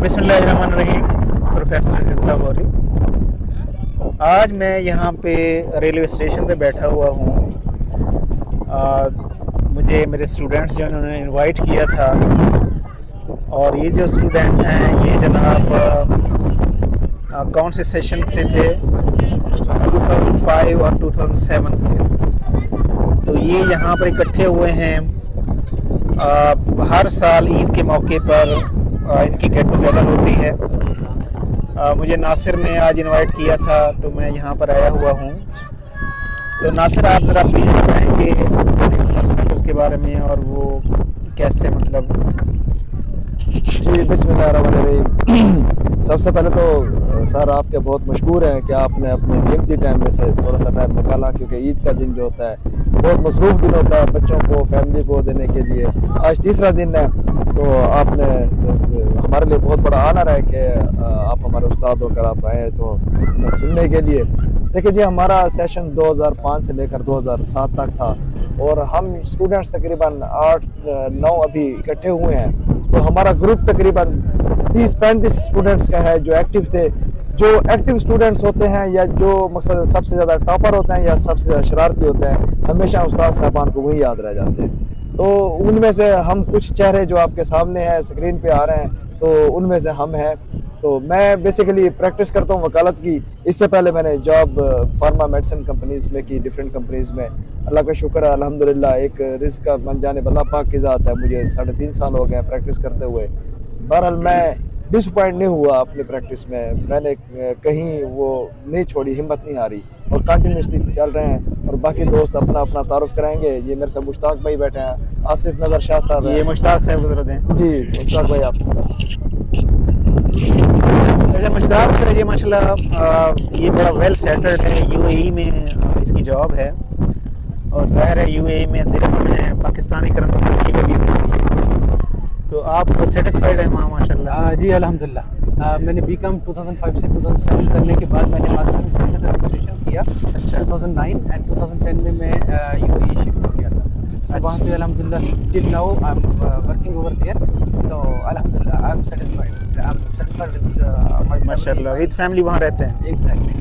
बिस्मिल्लाहिर्रहमानिर्रहीम। प्रोफेसर अजीज़ुल्लाह बोरी। आज मैं यहाँ पे रेलवे स्टेशन पे बैठा हुआ हूँ। मुझे मेरे स्टूडेंट्स जो उन्होंने इनवाइट किया था, और ये जो स्टूडेंट हैं ये जनाब कौन से सेशन से थे, 2005 और 2007 के। तो ये यहाँ पर इकट्ठे हुए हैं। हर साल ईद के मौके पर इनकी गेट टुगेदर होती है। मुझे नासिर ने आज इनवाइट किया था तो मैं यहाँ पर आया हुआ हूँ। तो नासिर, आप ज़रा प्लीज़ बताएँगे उसके बारे में और वो कैसे मतलब। जी, बिस्मिल्लाहिर्रहमानिर्रहीम। सबसे पहले तो सर आपके बहुत मशकूर हैं कि आपने अपने कीमती टाइम में से थोड़ा सा टाइम निकाला, क्योंकि ईद का दिन जो होता है बहुत मसरूफ़ दिन होता है बच्चों को, फैमिली को देने के लिए। आज तीसरा दिन है, तो आपने हमारे लिए बहुत बड़ा आनर है कि आप हमारे उस्ताद होकर आप आए तो हमें सुनने के लिए। देखिए जी, हमारा सेशन 2005 से लेकर 2007 तक था और हम स्टूडेंट्स तकरीबन 8-9 अभी इकट्ठे हुए हैं। तो हमारा ग्रुप तकरीबन 30-35 स्टूडेंट्स का है जो एक्टिव थे। जो एक्टिव स्टूडेंट्स होते हैं या जो मकसद सबसे ज़्यादा टॉपर होते हैं या सबसे ज़्यादा शरारती होते हैं, हमेशा उस्ताद साहबान को वही याद रह जाते हैं। तो उनमें से हम कुछ चेहरे जो आपके सामने हैं, स्क्रीन पे आ रहे हैं, तो उनमें से हम हैं। तो मैं बेसिकली प्रैक्टिस करता हूँ वकालत की। इससे पहले मैंने जॉब फार्मा मेडिसिन कंपनीज़ में की, डिफरेंट कंपनीज़ में। अल्लाह का शुक्र है, अल्हम्दुलिल्लाह। एक रिज़्क़ का मन जाने अल्लाह पाक की ज़ात है। मुझे 3.5 साल हो गए प्रैक्टिस करते हुए। बहरहाल मैं डिसअपॉइंट नहीं हुआ अपनी प्रैक्टिस में। मैंने कहीं वो नहीं छोड़ी, हिम्मत नहीं हारी और कंटिन्यूसली चल रहे हैं। और बाकी दोस्त अपना अपना तारुफ कराएंगे। ये मेरे साथ मुश्ताक भाई बैठे हैं, आसिफ नज़र शाह साहब, ये मुश्ताक साहब गुजर हैं जी। मुश्ताक भाई आप। अच्छा मुश्ताक, ये माशाल्लाह ये बड़ा वेल सेटल्ड है। यूएई में इसकी जॉब है और ज़ाहिर है यूएई में दिरहम पाकिस्तानी करेंसी में भी। तो आप सेटिस्फाइड हैं वहाँ माशाल्लाह? जी अल्हम्दुलिल्लाह। मैंने बीकॉम 2005 से 2007 करने के बाद मैंने मास्टर इन बिजनेस एडमिनिस्ट्रेशन किया। अच्छा। 2009 एंड 2010 में मैं यूएई शिफ्ट हो गया था। वहाँ पे अल्हम्दुलिल्लाह till now I am working over there. तो अल्हम्दुलिल्लाह I am satisfied with my माशाल्लाह विद फैमिली वहाँ रहते हैं? एग्जैक्टली।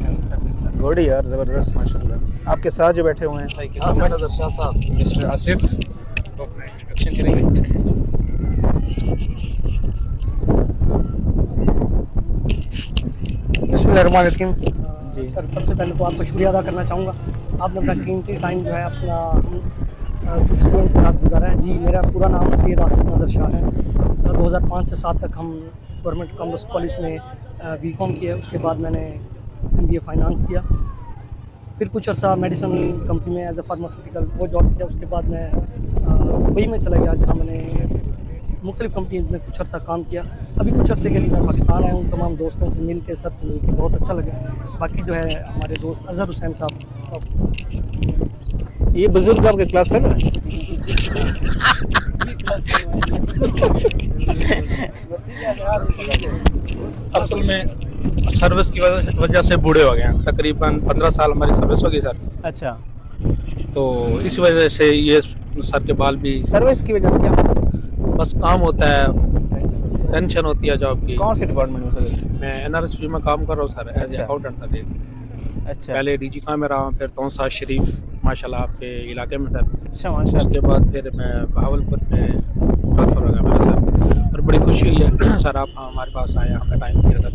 गुड यार, ज़बरदस्त माशाल्लाह। आपके साथ जो बैठे हुए हैं नज़र शाह साहब, मिस्टर आसिफ, तो अपना इंट्रोडक्शन करेंगे। बिस्मिल्लाहिर्रहमानिर्रहीम। जी सर, सबसे पहले तो आपको शुक्रिया अदा करना चाहूँगा। आपने अपना कीमती टाइम जो है अपना कुछ स्टूडेंट के साथ गुजारा है। जी, मेरा पूरा नाम सैयद आसिफ नज़र शाह है। 2005 से 7 तक हम गवर्नमेंट कॉमर्स कॉलेज में बीकॉम किया। उसके बाद मैंने MBA फाइनेंस किया। फिर कुछ अर्सा मेडिसिन कंपनी में एज ए फार्मास्यूटिकल वो जॉब किया। उसके बाद मैं दुबई में चला गया, जहाँ मैंने मुख्तलिफ कंपनी में कुछ अर्सा काम किया। अभी कुछ अर्से के लिए मैं पाकिस्तान आया हूँ। तमाम दोस्तों से मिल के, सर से मिल के बहुत अच्छा लगा। बाकी जो है हमारे दोस्त अज़हर हुसैन साहब, ये बुजुर्ग आपके क्लास फेलो हैं? असल में सर्विस की वजह से बूढ़े हो गए हैं। तकरीबन 15 साल हमारी सर्विस होगी सर। अच्छा, तो इस वजह से ये सर के बाल भी, सर्विस की वजह से क्या? बस काम होता है, टेंशन होती है जॉब की। कौन से डिपार्टमेंट में सर्विस? मैं NRSP में काम कर रहा हूँ सर, एज अच्छा। Accountant sir. अच्छा पहले DG का में रहा हूँ, फिर तौसा शरीफ माशाल्लाह आपके इलाके में सर। अच्छा माशाल्लाह। उसके बाद फिर मैं बहावलपुर में ट्रांसफ़र हो गया मेरा सर। और बड़ी खुशी हुई है सर आप हमारे पास आए, हमने टाइम दिया सर।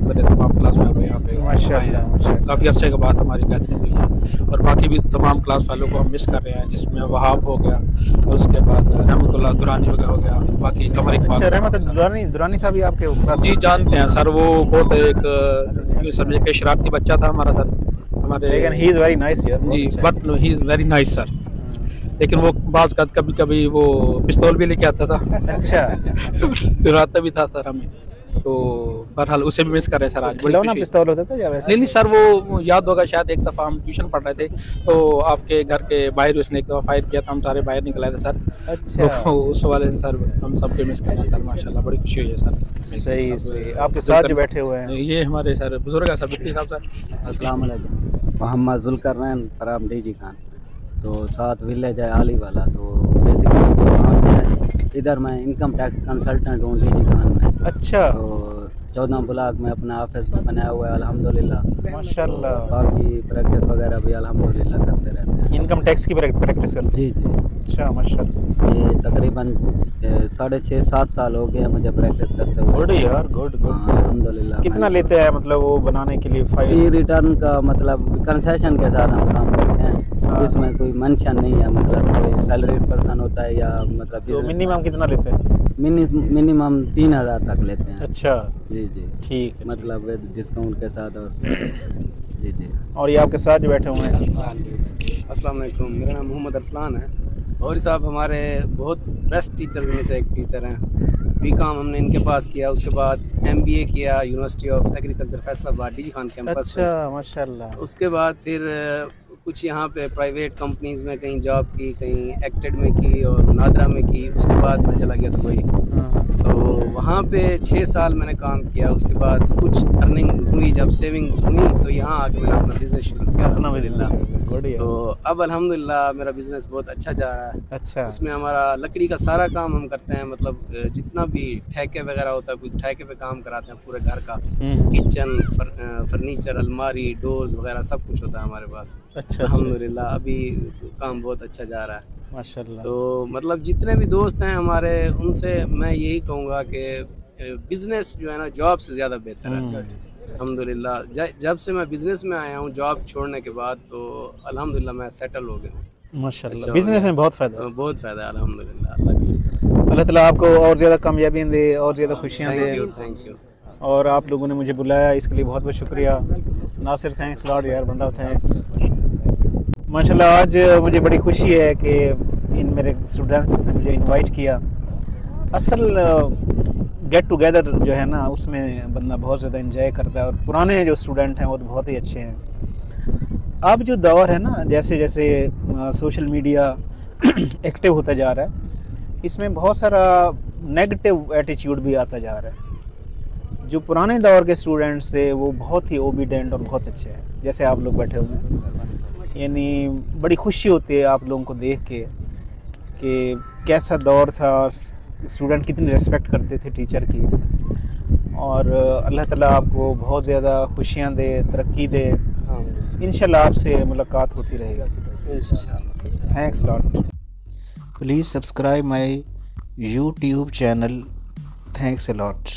मेरे तमाम क्लास वालों यहाँ पे माशाल्लाह माशाल्लाह। काफ़ी अर्से के बाद हमारी गैदरिंग हुई है। और बाकी भी तमाम क्लास वालों को हम मिस कर रहे हैं, जिसमें वहाब हो गया और उसके बाद रहमतुल्लाह दुरानी वगैरह हो गया, बाकी कमर इकबाल। अच्छा, रहमत दुरानी साहब भी आपके क्लास? जी जानते हैं सर, वो बहुत एक यूँ समझे कि शरारती बच्चा था हमारा सर हमारे। लेकिन ही इज़ वेरी नाइस यार। जी, but he is very nice sir. लेकिन वो बाज़ का कभी कभी वो पिस्तौल भी लेके आता था। अच्छा डराता भी था सर हमें। तो बहरहाल उसे भी मिस कर रहे हैं सर आज। खिलौना पिस्तौल होता था या वैसे? नहीं सर, वो याद होगा शायद, एक दफ़ा हम ट्यूशन पढ़ रहे थे तो आपके घर के बाहर उसने एक दफ़ा फायर किया था, हम सारे बाहर निकल आए थे सर। अच्छा, तो उस वाले से सर हम सबके मिस करना सर, माशाल्लाह बड़ी खुशी हुई है सर। सही सही। आपके साथ जो बैठे हुए हैं ये हमारे सर बुजुर्ग है सर, बिट्टी साहब सर। अस्सलाम वालेकुम। मोहम्मद जुल्करनैन फराम DG खान। तो साथ विलेज है आली वाला। तो बेसिकली वहाँ पे इधर मैं इनकम टैक्स कंसल्टेंट हूँ डीजी खान में। अच्छा, तो 14 ब्लॉक में अपना ऑफिस बनाया हुआ है अल्हम्दुलिल्लाह। माशाल्लाह। बाकी प्रैक्टिस वगैरह भी अल्हम्दुलिल्लाह करते रहते हैं। इनकम टैक्स की प्रैक्टिस करते जी जी। हैं? अच्छा, माशाल्लाह। ये तकरीबन 6.5-7 साल हो गए मुझे प्रैक्टिस करते हुए। गुड यार, गुड गुड। हाँ, अल्हम्दुलिल्लाह। कितना लेते हैं मतलब वो बनाने के लिए फी फाइल? रिटर्न का मतलब कंसेशन के साथ हम काम करते हैं। हाँ। इसमें कोई मेंशन नहीं है, मतलब कोई सैलरीड पर्सन होता है या मतलब तो मिनिमम कितना लेते हैं? मिनिमम 3000 तक लेते हैं। अच्छा, जी जी। ठीक है। मतलब विद डिस्काउंट के साथ। और जी जी। और ये आपके साथ जो बैठे हुए हैं? अस्सलाम वालेकुम, मेरा नाम मोहम्मद अरसलान है और साहब हमारे बहुत बेस्ट टीचर्स में से एक टीचर हैं। बीकॉम हमने इनके पास किया, उसके बाद एमबीए किया university of agriculture Faisalabad DG Khan campus पे। अच्छा, माशाल्लाह। उसके बाद फिर कुछ यहाँ पे प्राइवेट कंपनीज़ में कहीं जॉब की, कहीं एक्टेड में की और नादरा में की। उसके बाद मैं चला गया दुबई, हाँ, तो वहाँ पे 6 साल मैंने काम किया। उसके बाद कुछ अर्निंग हुई, जब सेविंग्स हुई तो यहाँ आके मैंने अपना बिज़नेस शुरू किया अपना अल्हम्दुलिल्लाह। बिजनेस। गुड यार। तो अब अल्हम्दुलिल्लाह मेरा बिज़नेस बहुत अच्छा जा रहा है। अच्छा, उसमें हमारा लकड़ी का सारा काम हम करते हैं, मतलब जितना भी ठेके वगैरह होता है, कोई ठेके पे काम कराते हैं पूरे घर का, किचन, फर्नीचर, अलमारी, डोर्स वगैरह सब कुछ होता है हमारे पास। अच्छा, अच्छा, अल्हम्दुलिल्लाह अभी काम बहुत अच्छा जा रहा है। माशाल्लाह। तो मतलब जितने भी दोस्त हैं हमारे, उनसे मैं यही कहूँगा कि बिज़नेस जो है ना जॉब से ज़्यादा बेहतर है। अल्हम्दुलिल्लाह जब से मैं बिज़नेस में आया हूँ जॉब छोड़ने के बाद, तो अल्हम्दुलिल्लाह मैं सेटल हो गया हूँ। माशाल्लाह, अच्छा हो बिजनेस गया। में बहुत फ़ायदा है। बहुत फ़ायदा है अल्हम्दुलिल्लाह, अल्लाह का शुक्र। अल्लाह ताला आपको और ज़्यादा कामयाबियाँ दे और ज़्यादा खुशियाँ दे। Thank you. और आप लोगों ने मुझे बुलाया, इसके लिए बहुत बहुत शुक्रिया। नासिर, थैंक्स लॉट यार, बंदा थैंक्स। माशाल्लाह आज मुझे बड़ी खुशी है कि इन मेरे स्टूडेंट्स ने मुझे इनवाइट किया। असल गेट टुगेदर जो है ना, उसमें बंदा बहुत ज़्यादा एंजॉय करता है और पुराने जो स्टूडेंट हैं वो तो बहुत ही अच्छे हैं। अब जो दौर है ना, जैसे जैसे सोशल मीडिया एक्टिव होता जा रहा है, इसमें बहुत सारा नेगेटिव एटीट्यूड भी आता जा रहा है। जो पुराने दौर के स्टूडेंट्स थे वो बहुत ही ओबीडेंट और बहुत अच्छे हैं, जैसे आप लोग बैठे हुए हैं। यानी बड़ी खुशी होती है आप लोगों को देख के कि कैसा दौर था और स्टूडेंट कितनी रिस्पेक्ट करते थे टीचर की। और अल्लाह ताला आपको बहुत ज़्यादा खुशियाँ दे, तरक्की दे। इंशाल्लाह आपसे मुलाकात होती रहेगी इंशाल्लाह। Thanks lot. Please subscribe my YouTube channel. Thanks a lot.